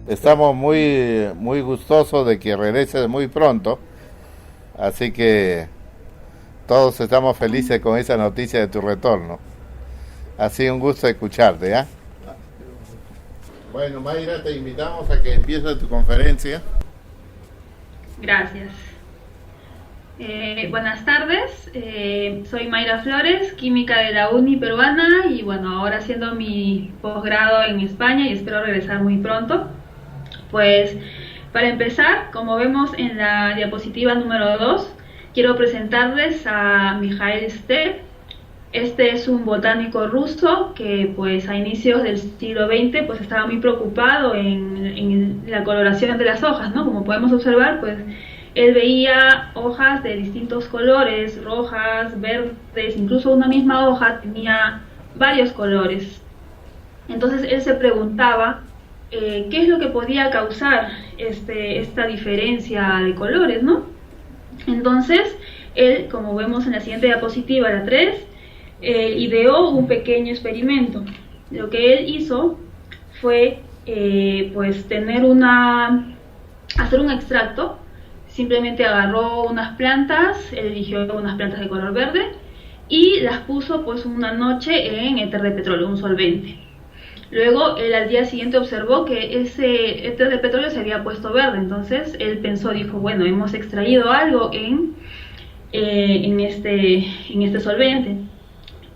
Estamos muy gustosos de que regreses muy pronto, así que todos estamos felices con esa noticia de tu retorno. Ha sido un gusto escucharte, ¿ya? Bueno, Mayra, te invitamos a que empieces tu conferencia. Gracias. Buenas tardes, soy Mayra Flores, química de la Uni peruana y bueno, ahora haciendo mi posgrado en España y espero regresar muy pronto. Pues para empezar, como vemos en la diapositiva número 2, quiero presentarles a Mikhail Stepp. Este es un botánico ruso que pues a inicios del siglo XX pues estaba muy preocupado en la coloración de las hojas, ¿no? Como podemos observar, pues él veía hojas de distintos colores, rojas, verdes, incluso una misma hoja tenía varios colores. Entonces él se preguntaba qué es lo que podía causar esta diferencia de colores, ¿no? Entonces él, como vemos en la siguiente diapositiva, la 3, ideó un pequeño experimento. Lo que él hizo fue pues hacer un extracto. Simplemente agarró unas plantas, él eligió unas plantas de color verde y las puso pues una noche en éter de petróleo, un solvente. Luego él al día siguiente observó que ese éter de petróleo se había puesto verde, entonces él dijo, bueno, hemos extraído algo en este solvente.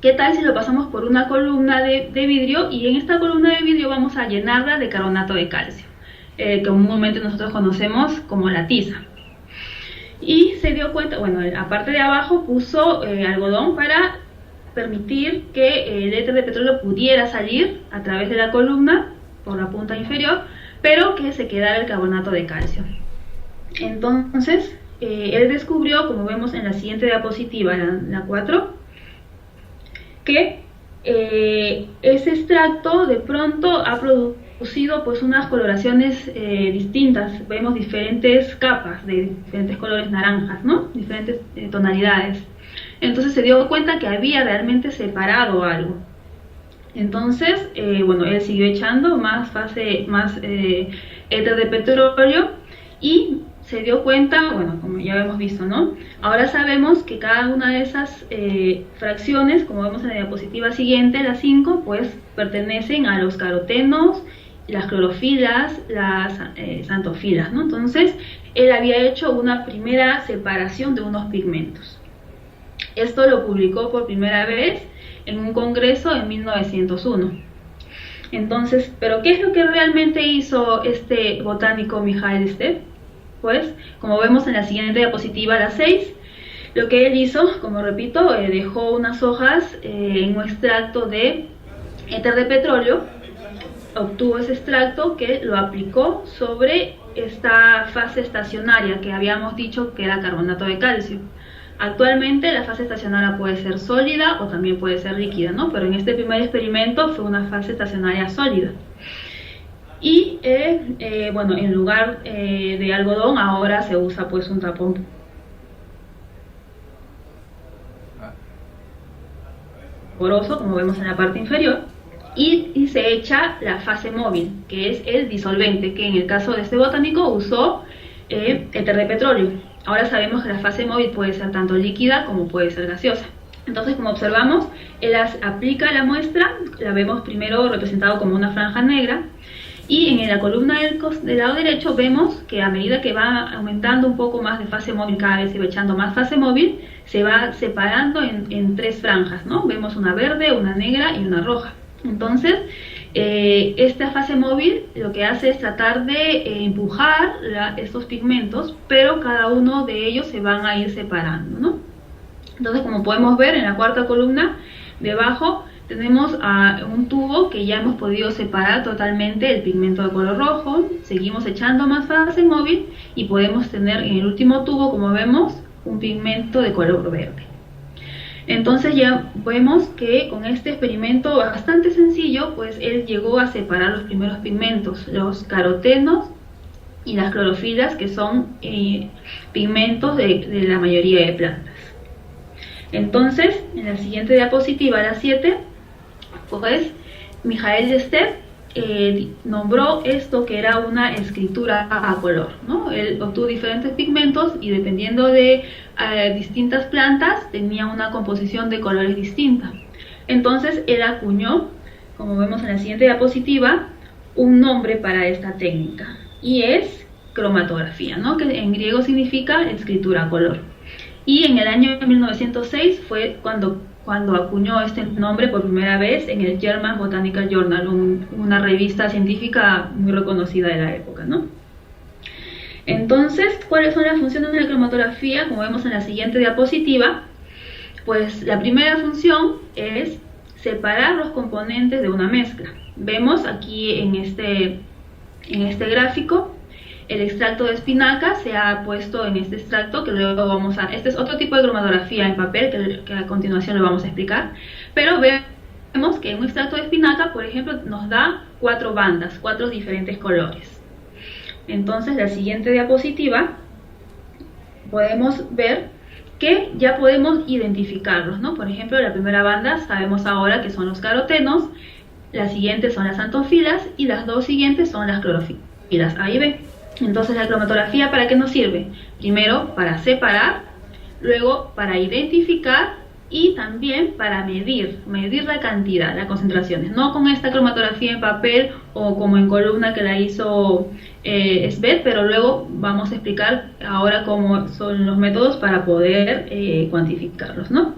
¿Qué tal si lo pasamos por una columna de vidrio y en esta columna de vidrio vamos a llenarla de carbonato de calcio, que comúnmente nosotros conocemos como la tiza? Y se dio cuenta, bueno, aparte de abajo puso algodón para permitir que el éter de petróleo pudiera salir a través de la columna por la punta inferior, pero que se quedara el carbonato de calcio. Entonces, él descubrió, como vemos en la siguiente diapositiva, la 4, que ese extracto de pronto ha producido pues unas coloraciones distintas. Vemos diferentes capas de diferentes colores naranjas, ¿no? Diferentes tonalidades. Entonces se dio cuenta que había realmente separado algo. Entonces, bueno, él siguió echando más éter de petróleo y se dio cuenta, bueno, como ya hemos visto, ¿no? Ahora sabemos que cada una de esas fracciones, como vemos en la diapositiva siguiente, las 5, pues pertenecen a los carotenos, las clorofilas, las xantofilas, ¿no? Entonces, él había hecho una primera separación de unos pigmentos. Esto lo publicó por primera vez en un congreso en 1901. Entonces, ¿pero qué es lo que realmente hizo este botánico Mikhail Stepp? Pues, como vemos en la siguiente diapositiva, la 6, lo que él hizo, como repito, dejó unas hojas en un extracto de éter de petróleo, obtuvo ese extracto que lo aplicó sobre esta fase estacionaria que habíamos dicho que era carbonato de calcio. Actualmente la fase estacionaria puede ser sólida o también puede ser líquida, ¿no? Pero en este primer experimento fue una fase estacionaria sólida. Y bueno, en lugar de algodón ahora se usa pues un tapón poroso, como vemos en la parte inferior, y se echa la fase móvil, que es el disolvente, que en el caso de este botánico usó éter de petróleo. Ahora sabemos que la fase móvil puede ser tanto líquida como puede ser gaseosa. Entonces, como observamos, él aplica la muestra, la vemos primero representado como una franja negra, y en la columna del lado derecho vemos que a medida que va aumentando un poco más de fase móvil, cada vez se va echando más fase móvil, se va separando en 3 franjas, ¿no? Vemos una verde, una negra y una roja. Entonces, esta fase móvil lo que hace es tratar de empujar estos pigmentos, pero cada uno de ellos se van a ir separando, ¿no? Entonces, como podemos ver en la cuarta columna debajo, tenemos un tubo que ya hemos podido separar totalmente el pigmento de color rojo. Seguimos echando más fase móvil y podemos tener en el último tubo, como vemos, un pigmento de color verde. Entonces ya vemos que con este experimento bastante sencillo, pues él llegó a separar los primeros pigmentos, los carotenos y las clorofilas, que son pigmentos de la mayoría de plantas. Entonces, en la siguiente diapositiva, la 7, pues Mikhail Stepp nombró esto que era una escritura a color, ¿no? Él obtuvo diferentes pigmentos y dependiendo de distintas plantas tenía una composición de colores distinta. Entonces él acuñó, como vemos en la siguiente diapositiva, un nombre para esta técnica y es cromatografía, ¿no? Que en griego significa escritura a color. Y en el año 1906 fue cuando acuñó este nombre por primera vez en el German Botanical Journal, una revista científica muy reconocida de la época, ¿no? Entonces, ¿cuáles son las funciones de la cromatografía? Como vemos en la siguiente diapositiva, pues la primera función es separar los componentes de una mezcla. Vemos aquí en este gráfico el extracto de espinaca se ha puesto en este extracto que luego vamos a... Este es otro tipo de cromatografía en papel que a continuación lo vamos a explicar. Pero vemos que un extracto de espinaca, por ejemplo, nos da 4 bandas, 4 diferentes colores. Entonces, la siguiente diapositiva podemos ver que ya podemos identificarlos, ¿no? Por ejemplo, la primera banda sabemos ahora que son los carotenos, las siguientes son las antofilas y las 2 siguientes son las clorofilas A y B. Entonces, la cromatografía, ¿para qué nos sirve? Primero, para separar, luego para identificar y también para medir la cantidad, las concentraciones. No con esta cromatografía en papel o como en columna que la hizo Svet, pero luego vamos a explicar ahora cómo son los métodos para poder cuantificarlos, ¿no?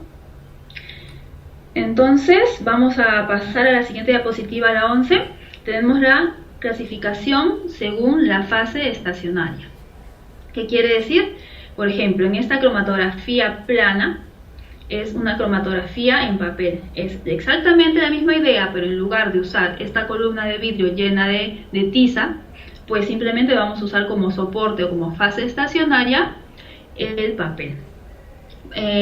Entonces, vamos a pasar a la siguiente diapositiva, la 11. Tenemos la clasificación según la fase estacionaria. ¿Qué quiere decir? Por ejemplo, en esta cromatografía plana es una cromatografía en papel. Es exactamente la misma idea, pero en lugar de usar esta columna de vidrio llena de tiza, pues simplemente vamos a usar como soporte o como fase estacionaria el papel.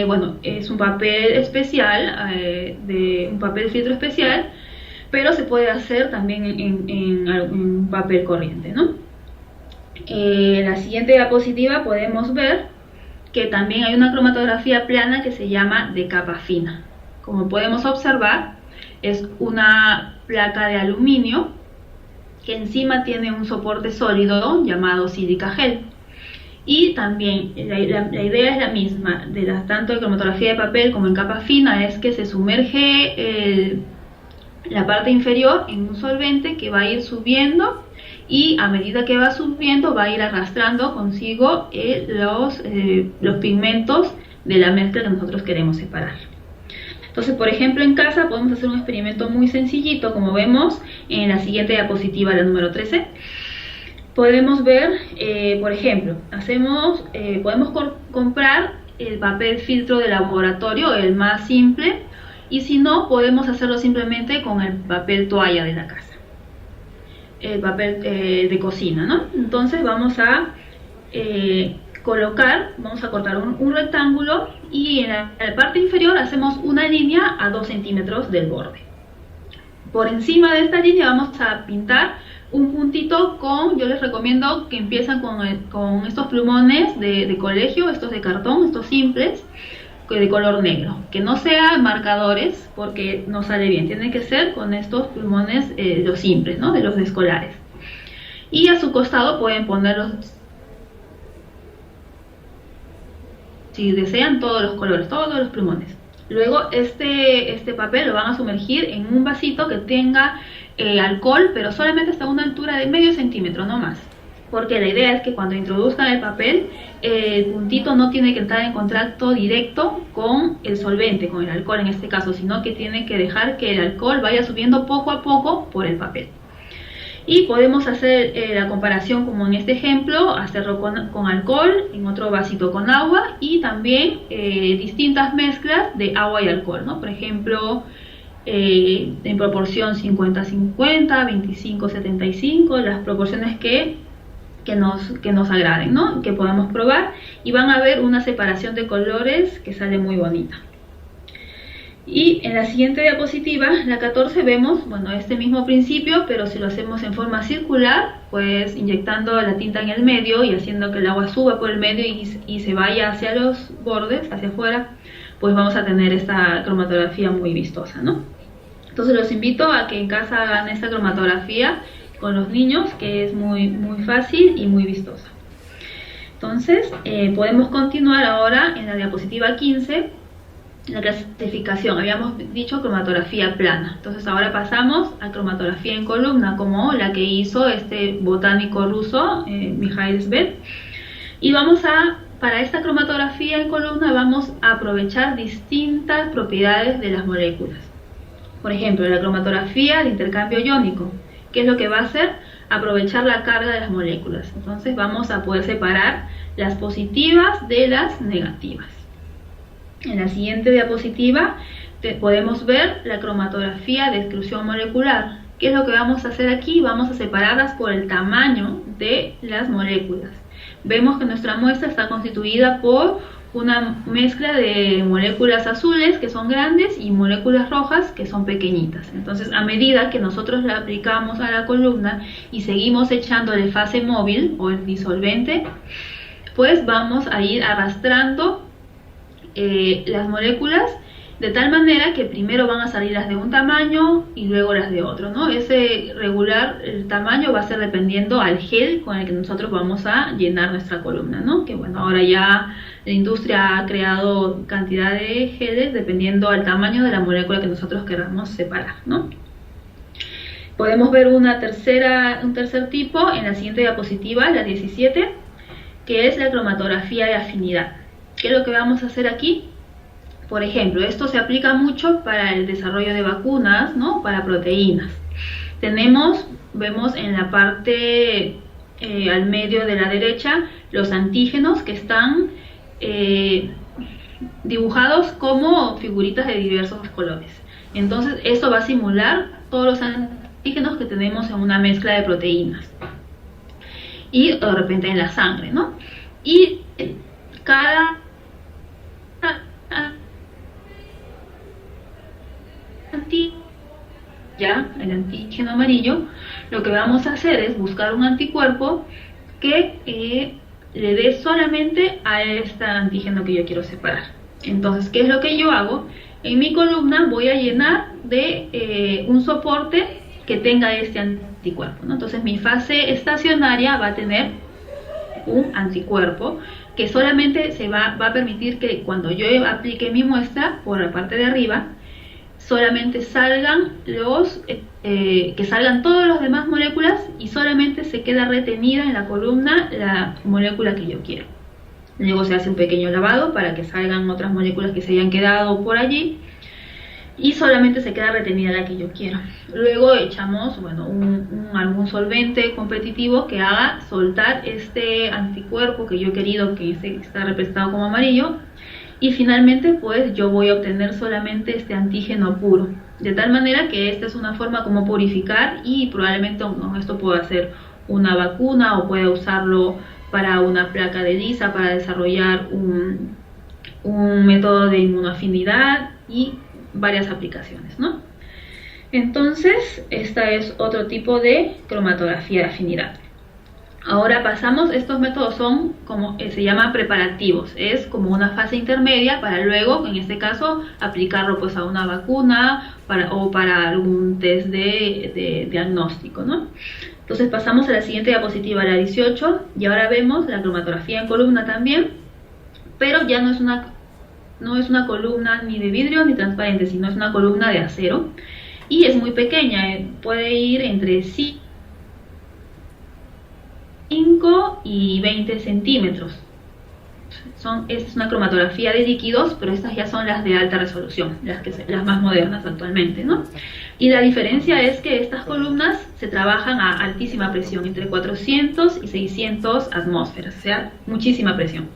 Bueno, es un papel especial, un papel filtro especial, pero se puede hacer también en papel corriente, ¿no? La siguiente diapositiva podemos ver que también hay una cromatografía plana que se llama de capa fina. Como podemos observar, es una placa de aluminio que encima tiene un soporte sólido llamado sílica gel. Y también la idea es la misma, tanto de cromatografía de papel como en capa fina, es que se sumerge la parte inferior en un solvente que va a ir subiendo y a medida que va subiendo va a ir arrastrando consigo los pigmentos de la mezcla que nosotros queremos separar. Entonces, por ejemplo, en casa podemos hacer un experimento muy sencillito, como vemos en la siguiente diapositiva, la número 13. Podemos ver, por ejemplo, podemos comprar el papel filtro de laboratorio, el más simple, y si no, podemos hacerlo simplemente con el papel toalla de la casa, el papel de cocina, ¿no? Entonces vamos a cortar un rectángulo y en la parte inferior hacemos una línea a 2 centímetros del borde. Por encima de esta línea vamos a pintar un puntito yo les recomiendo que empiezan con estos plumones de colegio, estos de cartón, estos simples, de color negro, que no sean marcadores porque no sale bien, tienen que ser con estos plumones los simples, ¿no? De los escolares. Y a su costado pueden ponerlos, si desean, todos los colores, todos los plumones. Luego este papel lo van a sumergir en un vasito que tenga alcohol, pero solamente hasta una altura de medio centímetro, no más. Porque la idea es que cuando introduzcan el papel, el puntito no tiene que entrar en contacto directo con el solvente, con el alcohol en este caso, sino que tiene que dejar que el alcohol vaya subiendo poco a poco por el papel. Y podemos hacer la comparación como en este ejemplo, hacerlo con alcohol, en otro vasito con agua y también distintas mezclas de agua y alcohol, ¿no? Por ejemplo, en proporción 50-50, 25-75, las proporciones que nos agraden, ¿no? Que podamos probar y van a ver una separación de colores que sale muy bonita. Y en la siguiente diapositiva, la 14, vemos, bueno, este mismo principio, pero si lo hacemos en forma circular, pues inyectando la tinta en el medio y haciendo que el agua suba por el medio y se vaya hacia los bordes, hacia afuera, pues vamos a tener esta cromatografía muy vistosa, ¿no? Entonces los invito a que en casa hagan esta cromatografía con los niños, que es muy fácil y muy vistosa. Entonces podemos continuar ahora en la diapositiva 15, la clasificación. Habíamos dicho cromatografía plana, entonces ahora pasamos a cromatografía en columna, como la que hizo este botánico ruso, Mikhail Svet. Y para esta cromatografía en columna vamos a aprovechar distintas propiedades de las moléculas. Por ejemplo, la cromatografía de intercambio iónico, ¿qué es lo que va a hacer? Aprovechar la carga de las moléculas. Entonces vamos a poder separar las positivas de las negativas. En la siguiente diapositiva podemos ver la cromatografía de exclusión molecular. ¿Qué es lo que vamos a hacer aquí? Vamos a separarlas por el tamaño de las moléculas. Vemos que nuestra muestra está constituida por una mezcla de moléculas azules, que son grandes, y moléculas rojas, que son pequeñitas. Entonces, a medida que nosotros la aplicamos a la columna y seguimos echándole fase móvil o el disolvente, pues vamos a ir arrastrando las moléculas de tal manera que primero van a salir las de un tamaño y luego las de otro, ¿no? Ese regular, el tamaño va a ser dependiendo al gel con el que nosotros vamos a llenar nuestra columna, ¿no? Que bueno, ahora ya la industria ha creado cantidad de geles dependiendo al tamaño de la molécula que nosotros queramos separar, ¿no? Podemos ver un tercer tipo en la siguiente diapositiva, la 17, que es la cromatografía de afinidad. ¿Qué es lo que vamos a hacer aquí? Por ejemplo, esto se aplica mucho para el desarrollo de vacunas, ¿no? Para proteínas. Vemos en la parte al medio de la derecha los antígenos que están dibujados como figuritas de diversos colores. Entonces esto va a simular todos los antígenos que tenemos en una mezcla de proteínas y de repente en la sangre, ¿no? Y cada el antígeno amarillo, lo que vamos a hacer es buscar un anticuerpo que le dé solamente a este antígeno que yo quiero separar. Entonces, ¿qué es lo que yo hago? En mi columna voy a llenar de un soporte que tenga este anticuerpo, ¿no? Entonces mi fase estacionaria va a tener un anticuerpo que solamente va a permitir que cuando yo aplique mi muestra por la parte de arriba, solamente salgan que salgan todas las demás moléculas y solamente se queda retenida en la columna la molécula que yo quiero. Luego se hace un pequeño lavado para que salgan otras moléculas que se hayan quedado por allí y solamente se queda retenida la que yo quiero. Luego echamos algún solvente competitivo que haga soltar este anticuerpo que yo he querido, que está representado como amarillo, y finalmente pues yo voy a obtener solamente este antígeno puro, de tal manera que esta es una forma como purificar, y probablemente esto pueda ser una vacuna o pueda usarlo para una placa de lisa, para desarrollar un método de inmunoafinidad y varias aplicaciones, ¿no? Entonces esta es otro tipo de cromatografía de afinidad. Ahora pasamos, estos métodos son como se llaman preparativos, es como una fase intermedia para luego, en este caso, aplicarlo pues a una vacuna o para algún test de diagnóstico, ¿no? Entonces pasamos a la siguiente diapositiva, la 18, y ahora vemos la cromatografía en columna también, pero ya no es una columna ni de vidrio ni transparente, sino es una columna de acero, y es muy pequeña, puede ir entre 5 y 20 centímetros. Es una cromatografía de líquidos, pero estas ya son las de alta resolución, las más modernas actualmente, ¿no? Y la diferencia es que estas columnas se trabajan a altísima presión, entre 400 y 600 atmósferas, o sea, muchísima presión.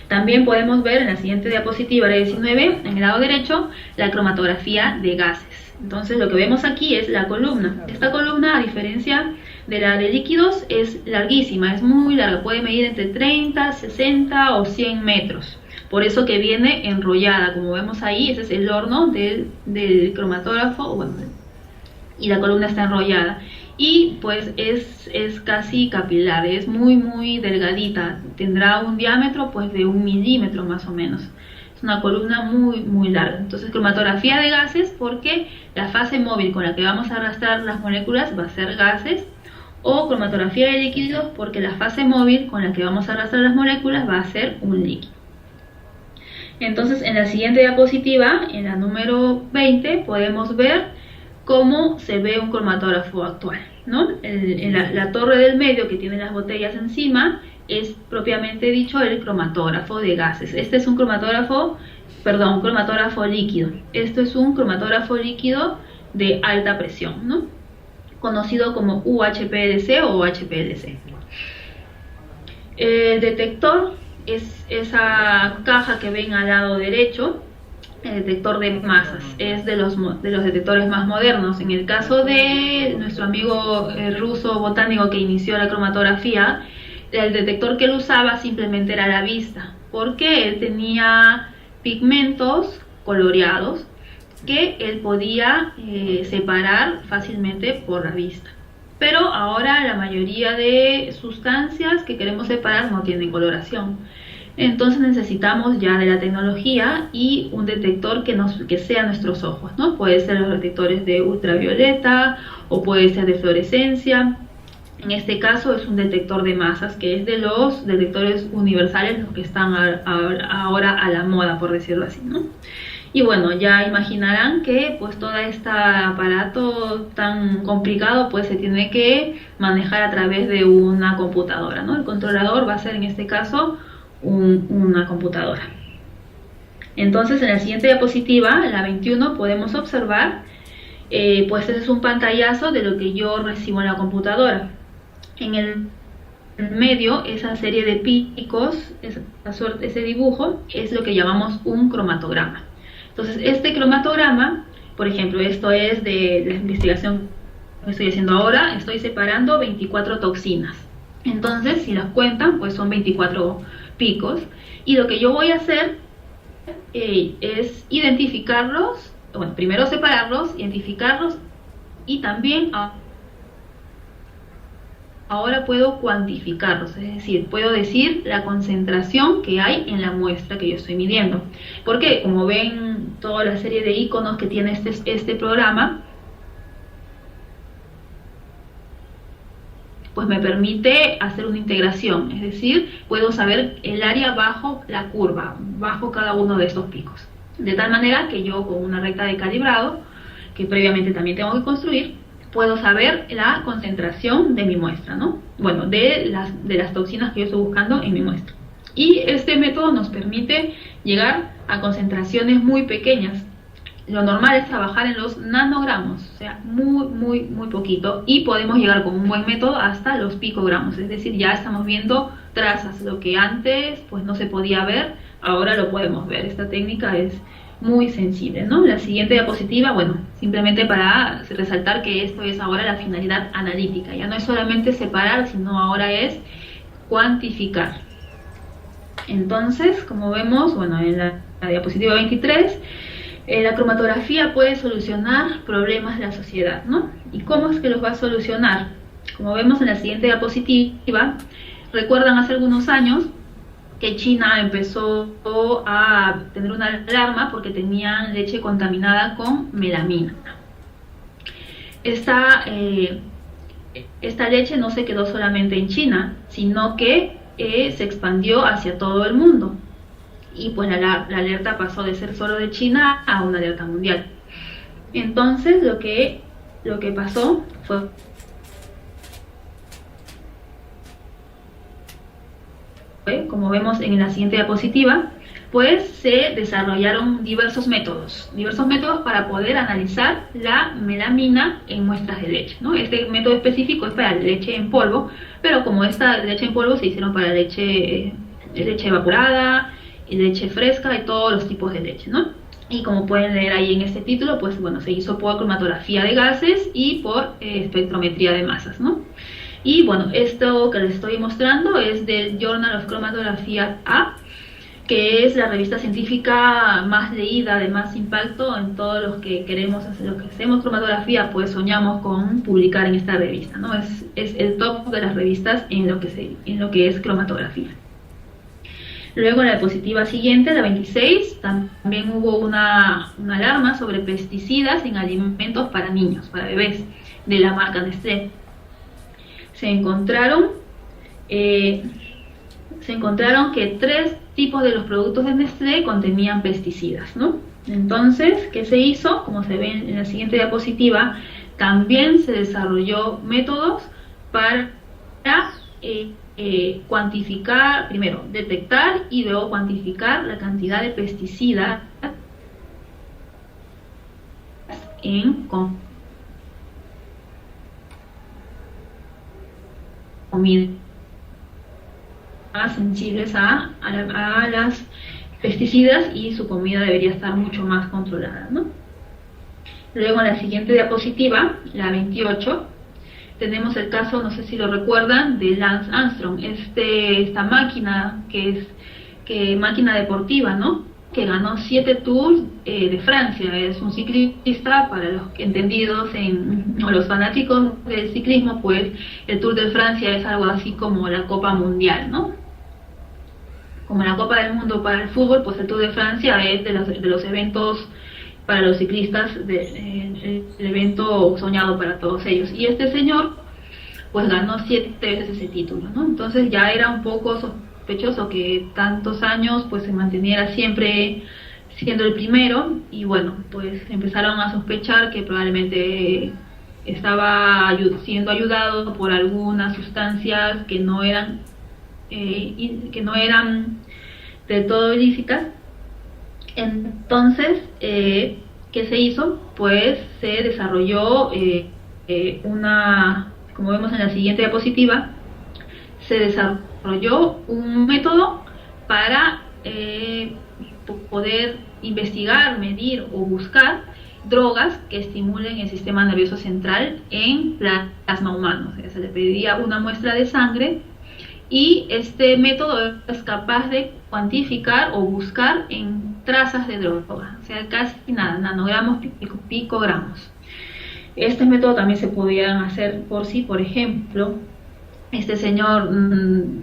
También podemos ver en la siguiente diapositiva, la 19, en el lado derecho, la cromatografía de gases. Entonces lo que vemos aquí es la columna. Esta columna, a diferencia de la de líquidos, es larguísima, es muy larga, puede medir entre 30, 60 o 100 metros. Por eso que viene enrollada, como vemos ahí, ese es el horno del cromatógrafo, y la columna está enrollada. Y pues es casi capilar, es muy delgadita, tendrá un diámetro pues de 1 milímetro más o menos. es una columna muy larga. Entonces, cromatografía de gases, porque la fase móvil con la que vamos a arrastrar las moléculas va a ser gases, o cromatografía de líquidos, porque la fase móvil con la que vamos a arrastrar las moléculas va a ser un líquido. Entonces, en la siguiente diapositiva, en la número 20, podemos ver cómo se ve un cromatógrafo actual, ¿no? La torre del medio, que tiene las botellas encima, es propiamente dicho el cromatógrafo de gases. Este es un cromatógrafo líquido. Esto es un cromatógrafo líquido de alta presión, ¿no? Conocido como UHPLC o HPLC. El detector es esa caja que ven al lado derecho, el detector de masas. Es de los detectores más modernos. En el caso de nuestro amigo ruso botánico que inició la cromatografía, el detector que él usaba simplemente era la vista, porque él tenía pigmentos coloreados que él podía separar fácilmente por la vista. Pero ahora la mayoría de sustancias que queremos separar no tienen coloración. Entonces necesitamos ya de la tecnología y un detector que sea nuestros ojos, ¿no? Puede ser los detectores de ultravioleta o puede ser de fluorescencia. En este caso es un detector de masas, que es de los detectores universales, los que están ahora a la moda, por decirlo así, ¿no? Y bueno, ya imaginarán que pues todo este aparato tan complicado pues se tiene que manejar a través de una computadora, ¿no? El controlador va a ser en este caso una computadora. Entonces, en la siguiente diapositiva, la 21, podemos observar pues este es un pantallazo de lo que yo recibo en la computadora. En el medio, esa serie de picos, ese dibujo, es lo que llamamos un cromatograma. Entonces, este cromatograma, por ejemplo, esto es de la investigación que estoy haciendo ahora, estoy separando 24 toxinas. Entonces, si las cuentan, pues son 24 picos. Y lo que yo voy a hacer es identificarlos, bueno, primero separarlos, identificarlos, y también ahora puedo cuantificarlos, es decir, puedo decir la concentración que hay en la muestra que yo estoy midiendo. Porque, como ven, toda la serie de iconos que tiene este programa, pues me permite hacer una integración, es decir, puedo saber el área bajo la curva, bajo cada uno de estos picos. De tal manera que yo, con una recta de calibrado, que previamente también tengo que construir, puedo saber la concentración de mi muestra, ¿no? Bueno, de las toxinas que yo estoy buscando en mi muestra. Y este método nos permite llegar a concentraciones muy pequeñas. Lo normal es trabajar en los nanogramos, o sea, muy poquito, y podemos llegar con un buen método hasta los picogramos, es decir, ya estamos viendo trazas. Lo que antes pues no se podía ver, ahora lo podemos ver. Esta técnica es muy sensible, ¿no? La siguiente diapositiva, bueno, simplemente para resaltar que esto es ahora la finalidad analítica. Ya no es solamente separar, sino ahora es cuantificar. Entonces, como vemos, bueno, en la diapositiva 23, la cromatografía puede solucionar problemas de la sociedad, ¿no? ¿Y cómo es que los va a solucionar? Como vemos en la siguiente diapositiva, recuerdan hace algunos años que China empezó a tener una alarma porque tenían leche contaminada con melamina. Esta leche no se quedó solamente en China, sino que se expandió hacia todo el mundo. Y pues la alerta pasó de ser solo de China a una alerta mundial. Entonces lo que pasó fue como vemos en la siguiente diapositiva, pues se desarrollaron diversos métodos para poder analizar la melamina en muestras de leche, ¿no? Este método específico es para leche en polvo, pero como esta leche en polvo se hicieron para leche evaporada, leche fresca y todos los tipos de leche, ¿no? Y como pueden leer ahí en este título, pues bueno, se hizo por cromatografía de gases y por espectrometría de masas, ¿no? Y bueno, esto que les estoy mostrando es del Journal of Chromatography A, que es la revista científica más leída, de más impacto en todos los que queremos hacer, los que hacemos cromatografía, pues soñamos con publicar en esta revista, ¿no? Es el top de las revistas en lo que es cromatografía. Luego en la diapositiva siguiente, la 26, también hubo una alarma sobre pesticidas en alimentos para niños, para bebés, de la marca Nestlé. Se encontraron que 3 tipos de los productos de Nestlé contenían pesticidas, ¿no? Entonces, ¿qué se hizo? Como se ve en la siguiente diapositiva, también se desarrolló métodos para cuantificar, primero detectar y luego cuantificar la cantidad de pesticidas en comida sensibles a las pesticidas, y su comida debería estar mucho más controlada, ¿no? Luego en la siguiente diapositiva, la 28, tenemos el caso, no sé si lo recuerdan, de Lance Armstrong, esta máquina que es máquina deportiva, ¿no? Que ganó 7 Tours de Francia. Es un ciclista, para los entendidos o los fanáticos del ciclismo, pues el Tour de Francia es algo así como la Copa Mundial, ¿no? Como la Copa del Mundo para el fútbol, pues el Tour de Francia es de los eventos para los ciclistas, el evento soñado para todos ellos. Y este señor pues ganó 7 veces ese título, ¿no? Entonces ya era un poco sospechoso que tantos años pues se manteniera siempre siendo el primero, y bueno, pues empezaron a sospechar que probablemente estaba siendo ayudado por algunas sustancias que no eran del todo ilícitas. Entonces, ¿qué se hizo? Pues se desarrolló como vemos en la siguiente diapositiva, se desarrolló un método para poder investigar, medir o buscar drogas que estimulen el sistema nervioso central en plasma humano. O sea, se le pedía una muestra de sangre, y este método es capaz de cuantificar o buscar en trazas de droga, o sea, casi nada, nanogramos, picogramos. Este método también se podían hacer por ejemplo, este señor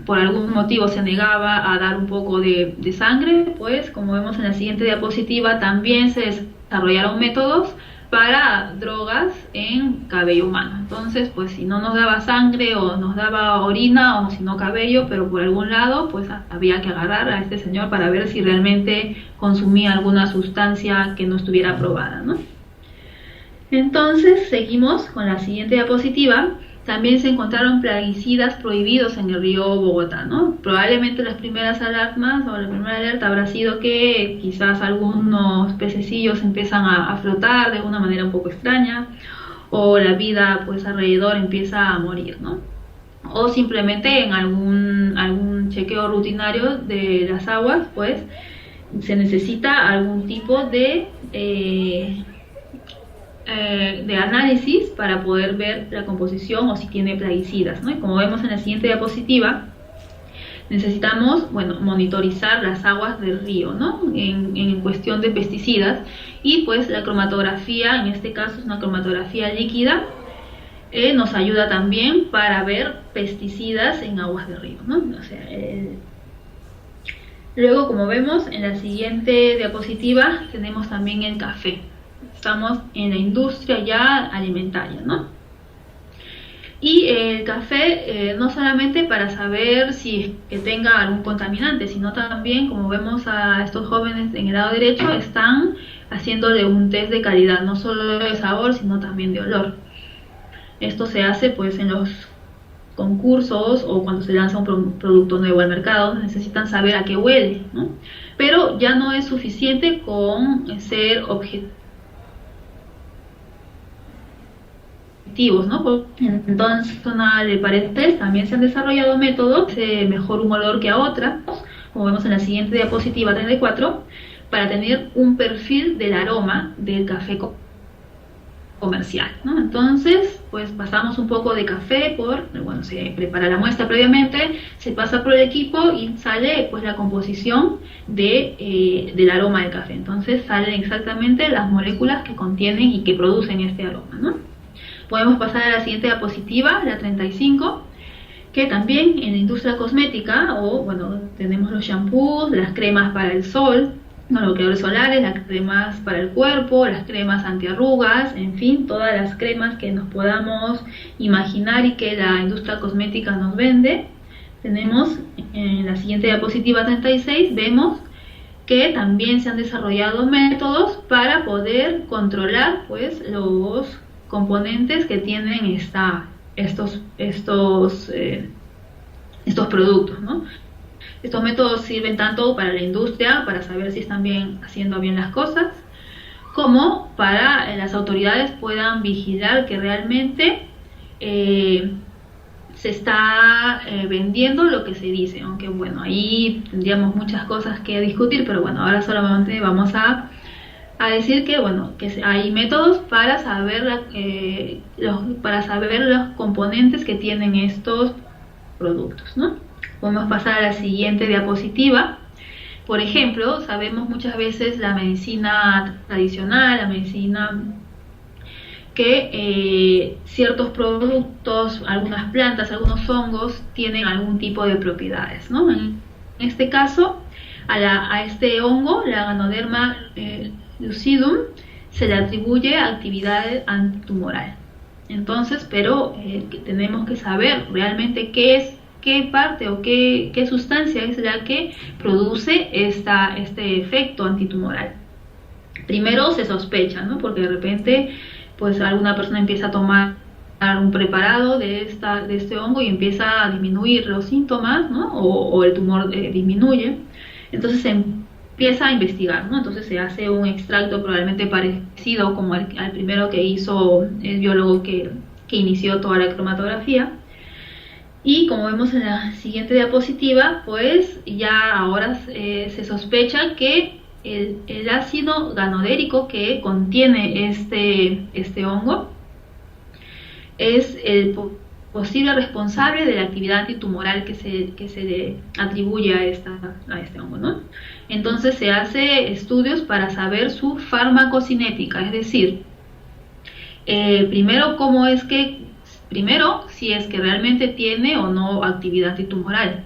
por algún motivo se negaba a dar un poco de sangre, pues como vemos en la siguiente diapositiva, también se desarrollaron métodos para drogas en cabello humano. Entonces, pues si no nos daba sangre o nos daba orina, o si no cabello, pero por algún lado, pues había que agarrar a este señor para ver si realmente consumía alguna sustancia que no estuviera aprobada, ¿no? Entonces, seguimos con la siguiente diapositiva. También se encontraron plaguicidas prohibidos en el río Bogotá, ¿no? Probablemente las primeras alarmas o la primera alerta habrá sido que quizás algunos pececillos empiezan a flotar de una manera un poco extraña, o la vida pues alrededor empieza a morir, ¿no? O simplemente en algún chequeo rutinario de las aguas, pues se necesita algún tipo de análisis para poder ver la composición o si tiene plaguicidas, ¿no? Y como vemos en la siguiente diapositiva, necesitamos, bueno, monitorizar las aguas del río, ¿no? En cuestión de pesticidas, y pues la cromatografía, en este caso es una cromatografía líquida, nos ayuda también para ver pesticidas en aguas del río, ¿no? O sea, luego, como vemos en la siguiente diapositiva, tenemos también el café. Estamos en la industria ya alimentaria, ¿no? Y el café no solamente para saber si que tenga algún contaminante, sino también, como vemos a estos jóvenes en el lado derecho, están haciéndole un test de calidad, no solo de sabor, sino también de olor. Esto se hace pues en los concursos o cuando se lanza un producto nuevo al mercado, necesitan saber a qué huele, ¿no? Pero ya no es suficiente con ser objetivos, ¿no? Entonces, de paredes también se han desarrollado métodos de mejor un olor que a otras, como vemos en la siguiente diapositiva 34, para tener un perfil del aroma del café comercial, ¿no? Entonces, pues pasamos un poco de café bueno, se prepara la muestra previamente, se pasa por el equipo y sale pues la composición del aroma del café. Entonces salen exactamente las moléculas que contienen y que producen este aroma, ¿no? Podemos pasar a la siguiente diapositiva, la 35. que también en la industria cosmética, tenemos los shampoos, las cremas para el sol, los bloqueadores solares, las cremas para el cuerpo, las cremas antiarrugas, en fin, todas las cremas que nos podamos imaginar y que la industria cosmética nos vende. Tenemos en la siguiente diapositiva 36, vemos que también se han desarrollado métodos para poder controlar pues los componentes que tienen estos productos, ¿no? Estos métodos sirven tanto para la industria, para saber si están haciendo bien las cosas, como para las autoridades puedan vigilar que realmente se está vendiendo lo que se dice. Aunque bueno, ahí tendríamos muchas cosas que discutir, pero bueno, ahora solamente vamos a decir que bueno, que hay métodos para saber los componentes que tienen estos productos, ¿no? Podemos pasar a la siguiente diapositiva. Por ejemplo, sabemos muchas veces la medicina tradicional, la medicina que ciertos productos, algunas plantas, algunos hongos tienen algún tipo de propiedades, ¿no? En este caso, a este hongo, la Ganoderma lucidum, se le atribuye actividad antitumoral. Entonces, pero tenemos que saber realmente qué parte o qué sustancia es la que produce este efecto antitumoral. Primero se sospecha, ¿no? Porque de repente pues alguna persona empieza a tomar un preparado de este hongo y empieza a disminuir los síntomas, ¿no? O el tumor disminuye. Entonces se empieza a investigar, ¿no? Entonces se hace un extracto probablemente parecido como al primero que hizo el biólogo que inició toda la cromatografía. Y como vemos en la siguiente diapositiva, pues ya ahora se sospecha que el ácido ganodérico que contiene este hongo es el posible responsable de la actividad antitumoral que se le atribuye a este hongo, ¿no? Entonces se hace estudios para saber su farmacocinética, es decir, primero, si es que realmente tiene o no actividad antitumoral.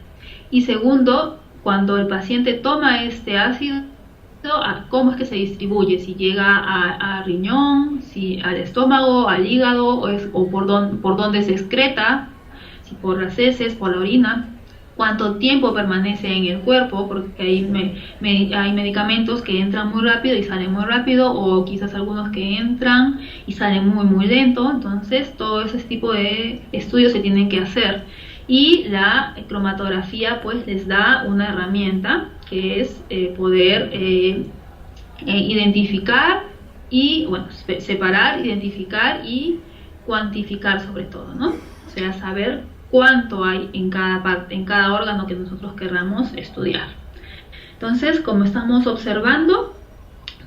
Y segundo, cuando el paciente toma este ácido, cómo es que se distribuye, si llega a riñón, si al estómago, al hígado, o por dónde se excreta, si por las heces, por la orina, cuánto tiempo permanece en el cuerpo, porque hay medicamentos que entran muy rápido y salen muy rápido, o quizás algunos que entran y salen muy muy lento. Entonces todo ese tipo de estudios se tienen que hacer, y la cromatografía pues les da una herramienta que es poder identificar y separar, identificar y cuantificar sobre todo, ¿no? O sea, saber cuánto hay en cada parte, en cada órgano que nosotros querramos estudiar. Entonces, como estamos observando,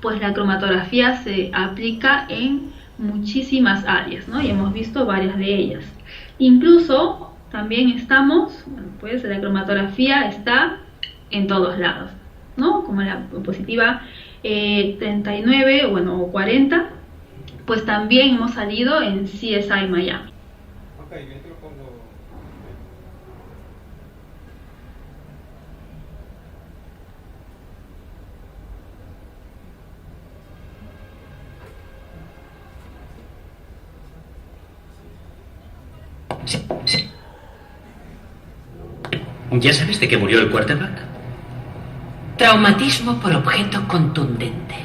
pues la cromatografía se aplica en muchísimas áreas, ¿no? Y hemos visto varias de ellas. Incluso también pues la cromatografía está en todos lados, ¿no? Como en la diapositiva 39 o 40, pues también hemos salido en CSI Miami. Okay, yo te lo pongo. Sí. ¿Ya sabes de qué murió el quarterback? Traumatismo por objeto contundente.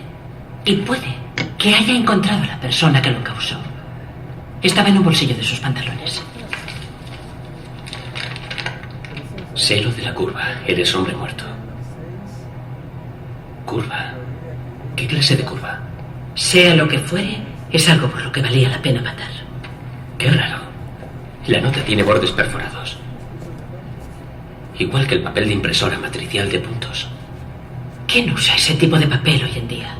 Y puede que haya encontrado a la persona que lo causó. Estaba en un bolsillo de sus pantalones. Sé lo de la curva. Eres hombre muerto. ¿Curva? ¿Qué clase de curva? Sea lo que fuere, es algo por lo que valía la pena matar. Qué raro. La nota tiene bordes perforados. Igual que el papel de impresora matricial de puntos. ¿Quién usa ese tipo de papel hoy en día?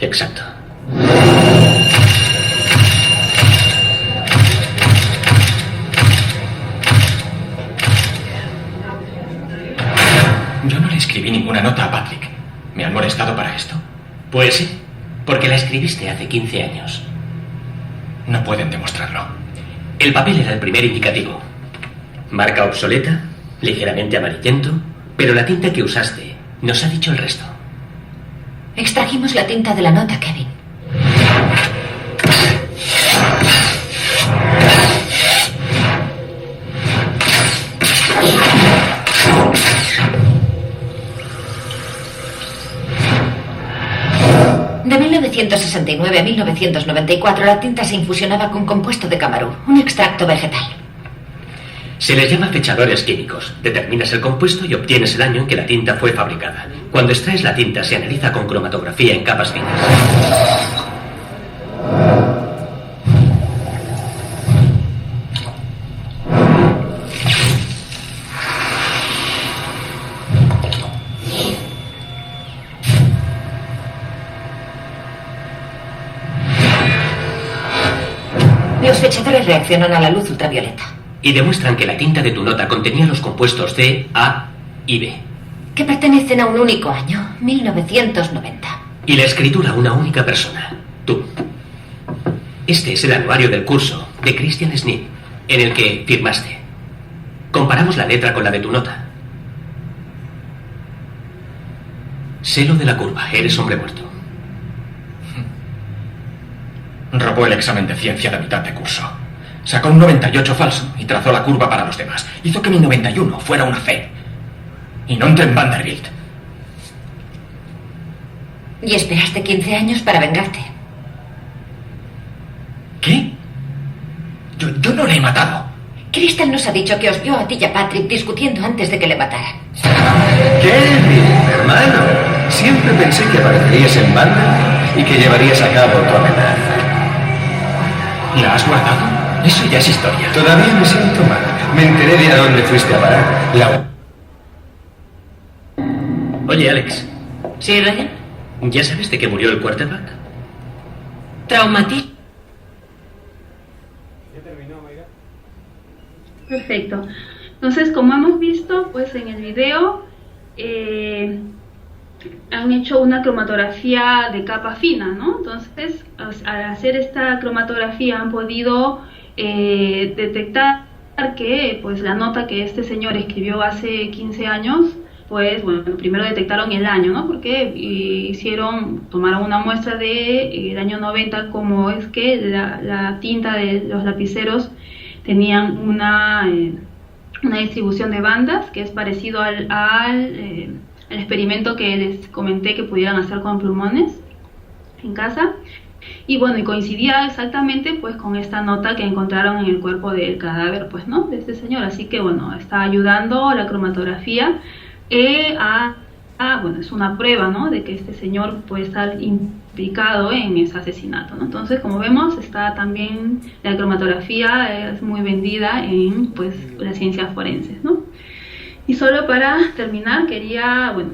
Exacto. Yo no le escribí ninguna nota a Patrick. ¿Me han molestado para esto? Pues sí, porque la escribiste hace 15 años. No pueden demostrarlo. El papel era el primer indicativo. Marca obsoleta, ligeramente amarillento, pero la tinta que usaste nos ha dicho el resto. Extrajimos la tinta de la nota, Kevin. De 1969 a 1994 la tinta se infusionaba con compuesto de camarú, un extracto vegetal. Se les llama fechadores químicos. Determinas el compuesto y obtienes el año en que la tinta fue fabricada. Cuando extraes la tinta se analiza con cromatografía en capas finas. Los fechadores reaccionan a la luz ultravioleta. Y demuestran que la tinta de tu nota contenía los compuestos C, A y B. Que pertenecen a un único año, 1990. Y la escritura a una única persona, tú. Este es el anuario del curso de Christian Smith, en el que firmaste. Comparamos la letra con la de tu nota. Selo de la curva, eres hombre muerto. Robó el examen de ciencia de mitad de curso. Sacó un 98 falso y trazó la curva para los demás. Hizo que mi 91 fuera una C. Y no entré en Vanderbilt. Y esperaste 15 años para vengarte. ¿Qué? Yo no le he matado. Crystal nos ha dicho que os vio a ti y a Patrick discutiendo antes de que le mataran. Kevin, hermano. Siempre pensé que aparecerías en banda y que llevarías a cabo tu amenaza. ¿La has guardado? Eso ya es historia. Todavía me siento mal. Me enteré de a dónde fuiste a parar. Oye, Alex, ¿Sí, Ryan? ¿ya sabes de qué murió el quarterback? Traumatismo. ¿Ya terminó, Mayra? Perfecto. Entonces, como hemos visto, pues en el video han hecho una cromatografía de capa fina, ¿no? Entonces, al hacer esta cromatografía han podido detectar que pues la nota que este señor escribió hace 15 años, pues bueno, primero detectaron el año, ¿no? Porque tomaron una muestra de el año 90, como es que la tinta de los lapiceros tenían una distribución de bandas que es parecido al experimento que les comenté que pudieran hacer con plumones en casa. Y bueno, y coincidía exactamente pues con esta nota que encontraron en el cuerpo del cadáver, pues, ¿no? De este señor. Así que bueno, está ayudando la cromatografía bueno, es una prueba, ¿no? De que este señor puede estar implicado en ese asesinato, ¿no? Entonces, como vemos, está también la cromatografía es muy vendida en pues las ciencias forenses, ¿no? Y solo para terminar, quería, bueno,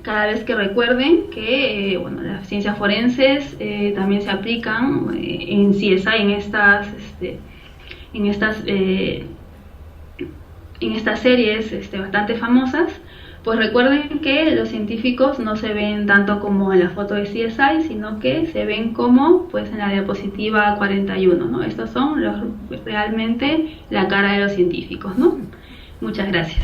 cada vez que recuerden que bueno, las ciencias forenses también se aplican en CSI, en estas series bastante famosas. Pues recuerden que los científicos no se ven tanto como en la foto de CSI, sino que se ven como pues en la diapositiva 41, ¿no? Estos son realmente la cara de los científicos, ¿no? Muchas gracias.